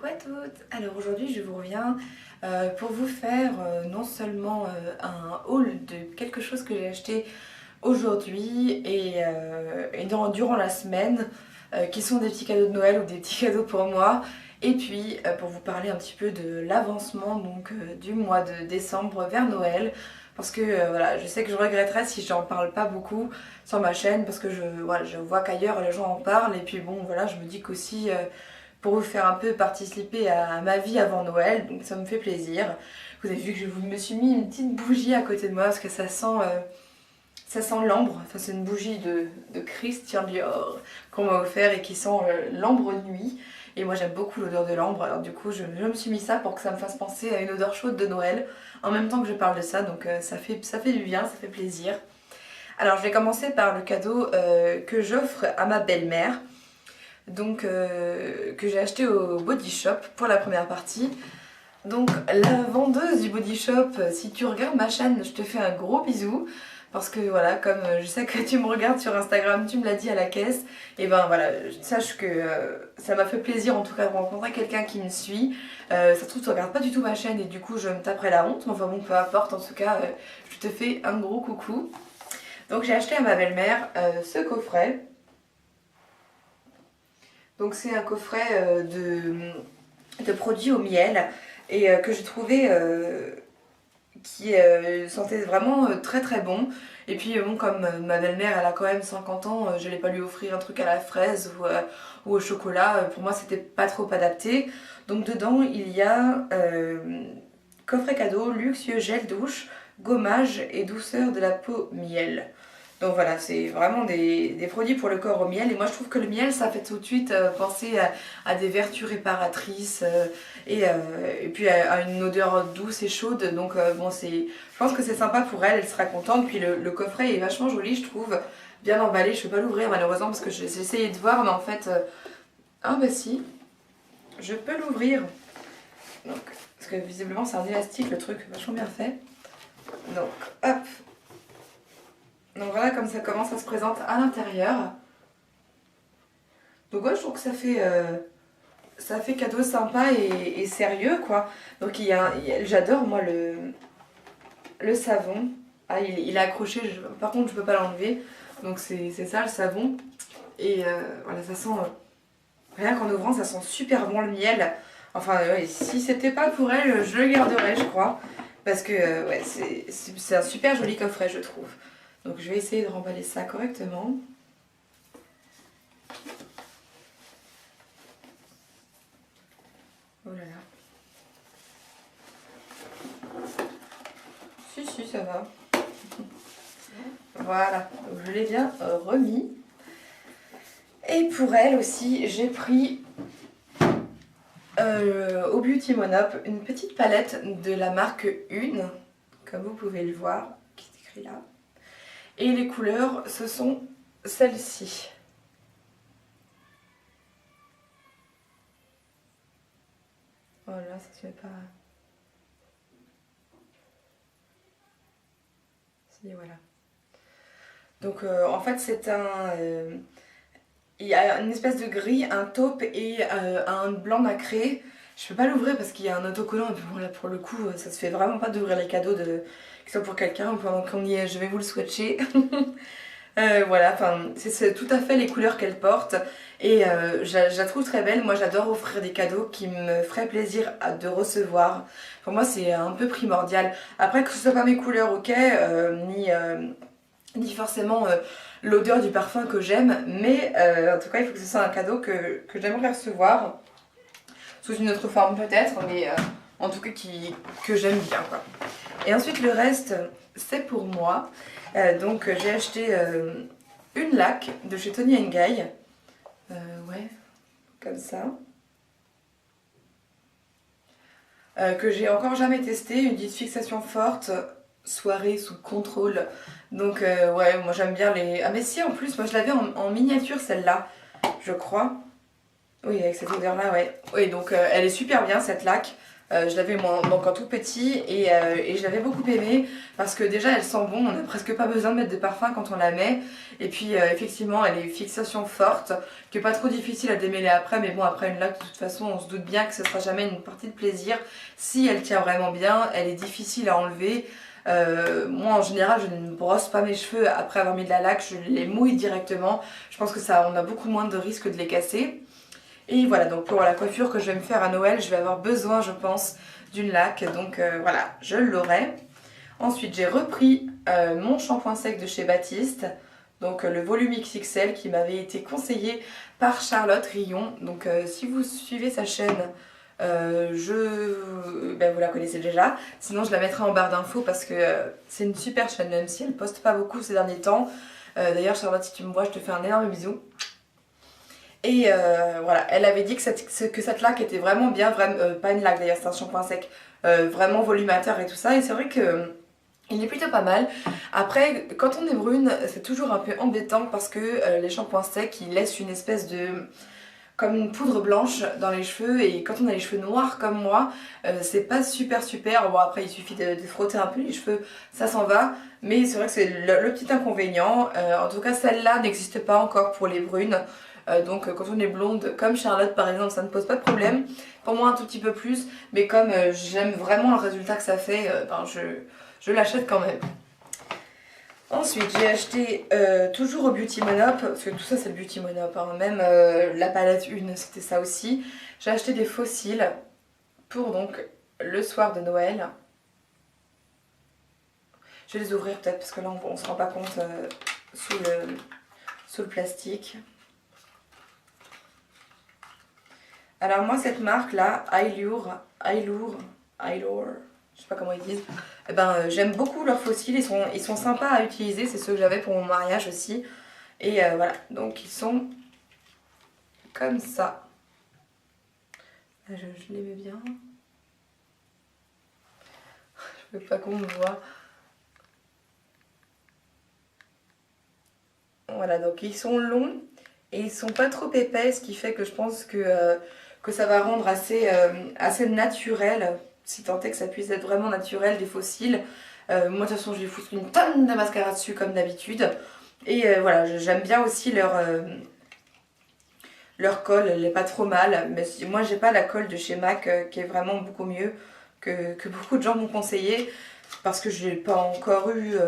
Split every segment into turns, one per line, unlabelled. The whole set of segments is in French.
Coucou à toutes. Alors aujourd'hui je vous reviens pour vous faire non seulement un haul de quelque chose que j'ai acheté aujourd'hui durant la semaine qui sont des petits cadeaux de Noël ou des petits cadeaux pour moi, et puis pour vous parler un petit peu de l'avancement du mois de décembre vers Noël, parce que voilà, je sais que je regretterais si j'en parle pas beaucoup sur ma chaîne, parce que je vois qu'ailleurs les gens en parlent, et puis bon voilà, je me dis qu'aussi pour vous faire un peu participer à ma vie avant Noël, donc ça me fait plaisir. Vous avez vu que je me suis mis une petite bougie à côté de moi parce que ça sent l'ambre. Enfin, c'est une bougie de Christian Dior qu'on m'a offert et qui sent l'ambre nuit. Et moi j'aime beaucoup l'odeur de l'ambre, alors du coup je me suis mis ça pour que ça me fasse penser à une odeur chaude de Noël en même temps que je parle de ça, donc ça fait du bien, ça fait plaisir. Alors je vais commencer par le cadeau que j'offre à ma belle-mère, donc que j'ai acheté au Body Shop pour la première partie. Donc la vendeuse du Body Shop, si tu regardes ma chaîne, je te fais un gros bisou. Parce que voilà, comme je sais que tu me regardes sur Instagram, tu me l'as dit à la caisse, et ben voilà, sache que ça m'a fait plaisir en tout cas de rencontrer quelqu'un qui me suit. Ça se trouve, tu regardes pas du tout ma chaîne et du coup je me taperai la honte, mais enfin bon, peu importe, en tout cas, je te fais un gros coucou. Donc j'ai acheté à ma belle-mère ce coffret. Donc c'est un coffret de produits au miel et que j'ai trouvé qui sentait vraiment très très bon. Et puis bon, comme ma belle-mère elle a quand même 50 ans, je n'allais pas lui offrir un truc à la fraise ou au chocolat. Pour moi c'était pas trop adapté. Donc dedans il y a coffret cadeau, luxueux gel douche, gommage et douceur de la peau miel. Donc voilà, c'est vraiment des produits pour le corps au miel. Et moi je trouve que le miel, ça fait tout de suite penser à des vertus réparatrices et puis à une odeur douce et chaude. Donc bon, je pense que c'est sympa pour elle, elle sera contente. Puis le coffret est vachement joli, je trouve, bien emballé. Je ne peux pas l'ouvrir malheureusement parce que j'ai essayé de voir, mais en fait... Ah bah si, je peux l'ouvrir. Donc, parce que visiblement c'est un élastique, le truc, vachement bien fait. Donc hop. Donc voilà comme ça commence à se présenter à l'intérieur. Donc ouais, je trouve que ça fait cadeau sympa et sérieux quoi. Donc j'adore moi le savon. Ah, il est accroché, par contre je peux pas l'enlever. Donc c'est ça le savon. Et voilà, ça sent, rien qu'en ouvrant ça sent super bon le miel. Enfin ouais, si c'était pas pour elle, je le garderais je crois. Parce que ouais, c'est un super joli coffret je trouve. Donc je vais essayer de remballer ça correctement. Oh là là. Si, ça va. Voilà, donc je l'ai bien remis. Et pour elle aussi, j'ai pris au Beauty Monop une petite palette de la marque Une, comme vous pouvez le voir, qui est écrit là. Et les couleurs, ce sont celles-ci. Voilà, ça se met pas... Si, voilà. Donc en fait c'est il y a une espèce de gris, un taupe et un blanc nacré. Je peux pas l'ouvrir parce qu'il y a un autocollant et puis bon, là pour le coup ça se fait vraiment pas d'ouvrir les cadeaux qui sont pour quelqu'un pendant qu'on y est, je vais vous le swatcher. Voilà, enfin c'est tout à fait les couleurs qu'elle porte et je la trouve très belle. Moi j'adore offrir des cadeaux qui me feraient plaisir de recevoir. Pour moi c'est un peu primordial. Après que ce soit pas mes couleurs, ok, ni forcément l'odeur du parfum que j'aime, mais en tout cas il faut que ce soit un cadeau que j'aimerais recevoir, sous une autre forme peut-être, mais en tout cas que j'aime bien quoi. Et ensuite le reste c'est pour moi. Donc j'ai acheté une laque de chez Toni Guy, ouais, comme ça, que j'ai encore jamais testé, une petite fixation forte, soirée sous contrôle. Donc ouais, moi j'aime bien les... Ah mais si, en plus, moi je l'avais en miniature celle-là, je crois. Oui, avec cette odeur-là, ouais. Oui, donc elle est super bien cette laque. Je l'avais donc en tout petit et je l'avais beaucoup aimé parce que déjà elle sent bon, on n'a presque pas besoin de mettre de parfum quand on la met. Et puis effectivement elle est une fixation forte, qui est pas trop difficile à démêler après, mais bon après une laque de toute façon on se doute bien que ce sera jamais une partie de plaisir. Si elle tient vraiment bien, elle est difficile à enlever. Moi en général je ne brosse pas mes cheveux après avoir mis de la laque, je les mouille directement. Je pense que ça on a beaucoup moins de risques de les casser. Et voilà, donc pour la coiffure que je vais me faire à Noël, je vais avoir besoin, je pense, d'une laque. Donc voilà, je l'aurai. Ensuite, j'ai repris mon shampoing sec de chez Baptiste. Donc le volume XXL qui m'avait été conseillé par Charlotte Rion. Donc si vous suivez sa chaîne, ben, vous la connaissez déjà. Sinon, je la mettrai en barre d'infos parce que c'est une super chaîne, même si elle poste pas beaucoup ces derniers temps. D'ailleurs, Charlotte, si tu me vois, je te fais un énorme bisou. Et voilà, elle avait dit que cette laque était vraiment bien, pas une laque d'ailleurs, c'est un shampoing sec, vraiment volumateur et tout ça. Et c'est vrai que il est plutôt pas mal. Après, quand on est brune, c'est toujours un peu embêtant parce que les shampoings secs, ils laissent une espèce de comme une poudre blanche dans les cheveux, et quand on a les cheveux noirs comme moi, c'est pas super super. Bon après il suffit de frotter un peu les cheveux, ça s'en va, mais c'est vrai que c'est le petit inconvénient. En tout cas celle-là n'existe pas encore pour les brunes. Donc quand on est blonde comme Charlotte par exemple, ça ne pose pas de problème. Pour moi un tout petit peu plus, mais comme j'aime vraiment le résultat que ça fait, ben, je l'achète quand même. Ensuite, j'ai acheté toujours au Beauty Monop, parce que tout ça c'est le Beauty Monop, hein, même la palette 1 c'était ça aussi. J'ai acheté des faux cils pour donc le soir de Noël. Je vais les ouvrir peut-être parce que là on se rend pas compte sous le plastique. Alors moi cette marque là, Eylure, je sais pas comment ils disent, eh ben, j'aime beaucoup leurs fossiles, ils sont sympas à utiliser, c'est ceux que j'avais pour mon mariage aussi. Et voilà, donc ils sont comme ça. Je les mets bien. Je veux pas qu'on me voit. Voilà, donc ils sont longs et ils sont pas trop épais, ce qui fait que je pense que ça va rendre assez naturel, si tant est que ça puisse être vraiment naturel, des fossiles. Moi de toute façon je vais foutre une tonne de mascara dessus comme d'habitude. Et voilà, j'aime bien aussi leur colle, elle est pas trop mal. Mais moi j'ai pas la colle de chez MAC qui est vraiment beaucoup mieux que beaucoup de gens m'ont conseillé. Parce que je n'ai pas encore eu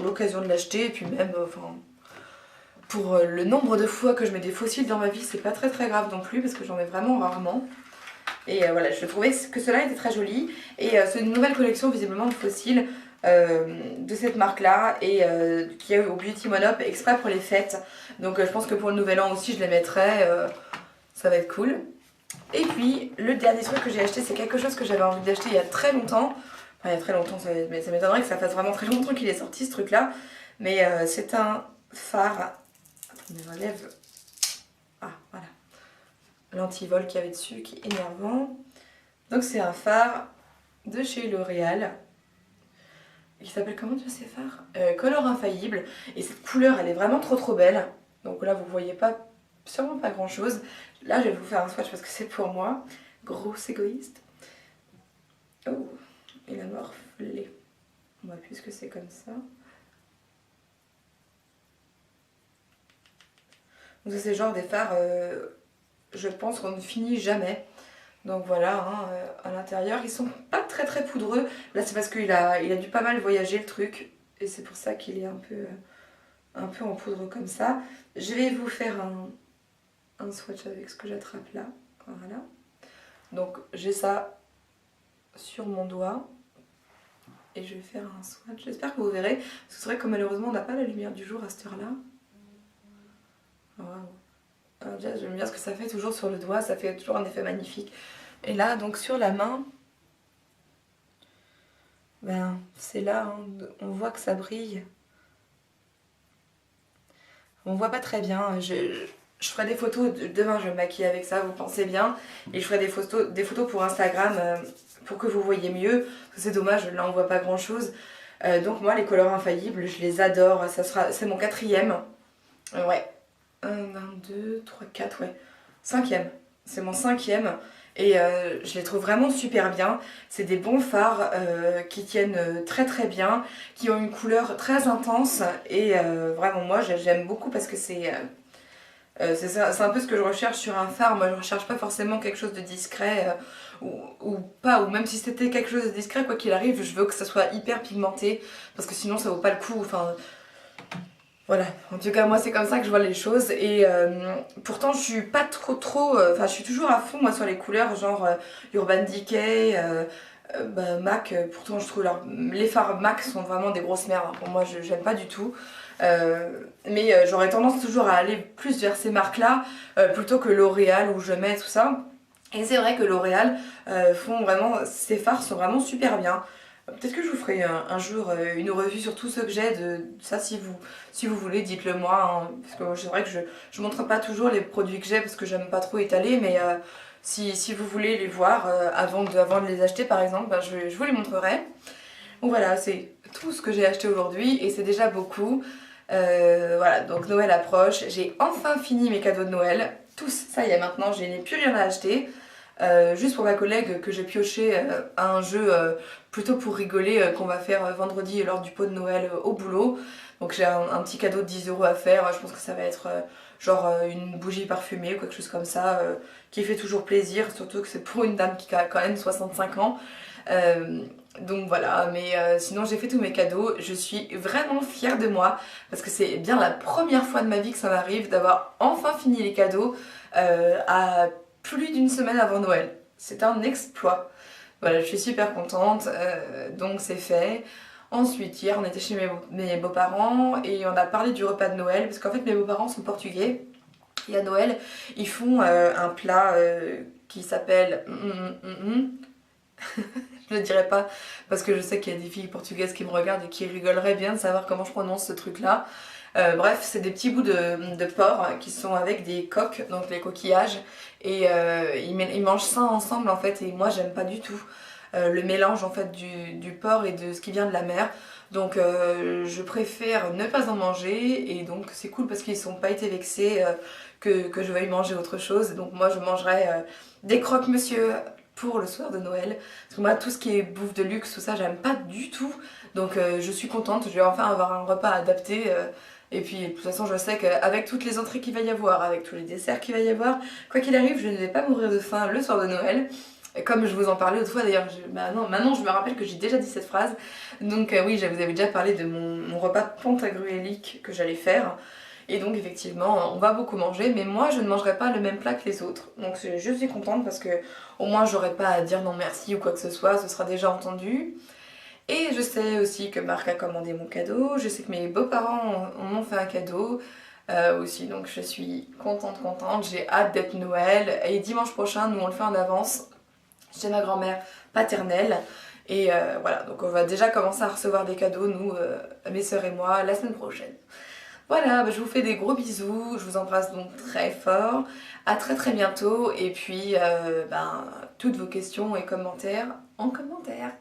l'occasion de l'acheter. Et puis même, enfin, pour le nombre de fois que je mets des fossiles dans ma vie, c'est pas très très grave non plus. Parce que j'en mets vraiment rarement. Et voilà, je trouvais que cela était très joli. Et c'est une nouvelle collection visiblement de fossiles de cette marque là. Et qui est au Beauty Monop exprès pour les fêtes. Donc je pense que pour le nouvel an aussi je les mettrai. Ça va être cool. Et puis le dernier truc que j'ai acheté, c'est quelque chose que j'avais envie d'acheter il y a très longtemps. Enfin il y a très longtemps, mais ça m'étonnerait que ça fasse vraiment très longtemps qu'il est sorti ce truc là. Mais c'est un phare. Attendez, j'enlève. Ah voilà. L'antivol qu'il y avait dessus qui est énervant. Donc c'est un phare de chez L'Oréal. Qui s'appelle comment déjà ces phares Color Infaillible. Et cette couleur elle est vraiment trop belle. Donc là vous voyez pas, sûrement pas grand chose. Là je vais vous faire un swatch parce que c'est pour moi. Gros égoïste. Oh, il a morflé. Bon, puisque c'est comme ça. Donc c'est genre des fards, je pense qu'on ne finit jamais. Donc voilà, hein, à l'intérieur, ils sont pas très poudreux. Là c'est parce qu'il a dû pas mal voyager le truc. Et c'est pour ça qu'il est un peu en poudre comme ça. Je vais vous faire un swatch avec ce que j'attrape là. Voilà. Donc j'ai ça sur mon doigt. Et je vais faire un swatch. J'espère que vous verrez. Parce que c'est vrai que malheureusement on n'a pas la lumière du jour à cette heure-là. Waouh. Alors déjà j'aime bien ce que ça fait toujours sur le doigt. Ça fait toujours un effet magnifique. Et là donc sur la main, ben c'est là, hein, on voit que ça brille. On voit pas très bien. Je ferai des photos, demain je vais me maquiller avec ça, vous pensez bien. Et je ferai des photos pour Instagram pour que vous voyez mieux. C'est dommage, là on voit pas grand chose. Donc moi les couleurs infaillibles, je les adore. C'est mon 4e. Ouais. 1, 2, 3, 4, ouais. 5e. c'est mon 5e. Et je les trouve vraiment super bien. C'est des bons fards qui tiennent très très bien, qui ont une couleur très intense. Et vraiment moi j'aime beaucoup parce que c'est un peu ce que je recherche sur un phare. Moi je recherche pas forcément quelque chose de discret ou pas. Ou même si c'était quelque chose de discret, quoi qu'il arrive, je veux que ça soit hyper pigmenté. Parce que sinon ça vaut pas le coup. Enfin, voilà, en tout cas moi c'est comme ça que je vois les choses et pourtant je suis pas trop, enfin je suis toujours à fond moi sur les couleurs genre Urban Decay, MAC, pourtant je trouve les fards MAC sont vraiment des grosses merdes, hein. Pour moi j'aime pas du tout. Mais j'aurais tendance toujours à aller plus vers ces marques là plutôt que L'Oréal où je mets tout ça. Et c'est vrai que L'Oréal font vraiment, ces fards sont vraiment super bien. Peut-être que je vous ferai un jour une revue sur tout ce que j'ai de ça si vous voulez, dites-le moi. Hein, parce que c'est vrai que je montre pas toujours les produits que j'ai parce que j'aime pas trop étaler, mais si vous voulez les voir avant de les acheter par exemple, ben, je vous les montrerai. Donc voilà, c'est tout ce que j'ai acheté aujourd'hui et c'est déjà beaucoup. Voilà, donc Noël approche, j'ai enfin fini mes cadeaux de Noël. Tous, ça y est maintenant, je n'ai plus rien à acheter. Juste pour ma collègue que j'ai pioché à un jeu plutôt pour rigoler qu'on va faire vendredi lors du pot de Noël au boulot. Donc j'ai un petit cadeau de 10 € à faire, je pense que ça va être genre une bougie parfumée ou quelque chose comme ça qui fait toujours plaisir, surtout que c'est pour une dame qui a quand même 65 ans. Euh, donc voilà, mais sinon j'ai fait tous mes cadeaux, je suis vraiment fière de moi parce que c'est bien la première fois de ma vie que ça m'arrive d'avoir enfin fini les cadeaux à plus d'une semaine avant Noël. C'est un exploit. Voilà, je suis super contente, donc c'est fait. Ensuite, hier, on était chez mes beaux-parents et on a parlé du repas de Noël, parce qu'en fait, mes beaux-parents sont portugais. Et à Noël, ils font un plat qui s'appelle... Je le dirai pas, parce que je sais qu'il y a des filles portugaises qui me regardent et qui rigoleraient bien de savoir comment je prononce ce truc-là. Bref, c'est des petits bouts de porc qui sont avec des coques, donc les coquillages, et ils mangent ça ensemble en fait, et moi j'aime pas du tout le mélange en fait du porc et de ce qui vient de la mer. Donc je préfère ne pas en manger, et donc c'est cool parce qu'ils sont pas été vexés que je veuille manger autre chose. Donc moi je mangerai des croque-monsieur pour le soir de Noël. Parce que moi tout ce qui est bouffe de luxe, tout ça j'aime pas du tout. Donc je suis contente, je vais enfin avoir un repas adapté. Et puis, de toute façon, je sais qu'avec toutes les entrées qu'il va y avoir, avec tous les desserts qu'il va y avoir, quoi qu'il arrive, je ne vais pas mourir de faim le soir de Noël. Et comme je vous en parlais autrefois, d'ailleurs, maintenant je me rappelle que j'ai déjà dit cette phrase. Donc oui, je vous avais déjà parlé de mon repas pantagruélique que j'allais faire. Et donc effectivement, on va beaucoup manger, mais moi je ne mangerai pas le même plat que les autres. Donc je suis contente parce que au moins j'aurai pas à dire non merci ou quoi que ce soit, ce sera déjà entendu. Et je sais aussi que Marc a commandé mon cadeau, je sais que mes beaux-parents m'ont fait un cadeau aussi, donc je suis contente, j'ai hâte d'être Noël. Et dimanche prochain, nous on le fait en avance chez ma grand-mère paternelle. Et voilà, donc on va déjà commencer à recevoir des cadeaux, nous, mes sœurs et moi, la semaine prochaine. Voilà, bah, je vous fais des gros bisous, je vous embrasse donc très fort, à très très bientôt, et puis toutes vos questions et commentaires en commentaire.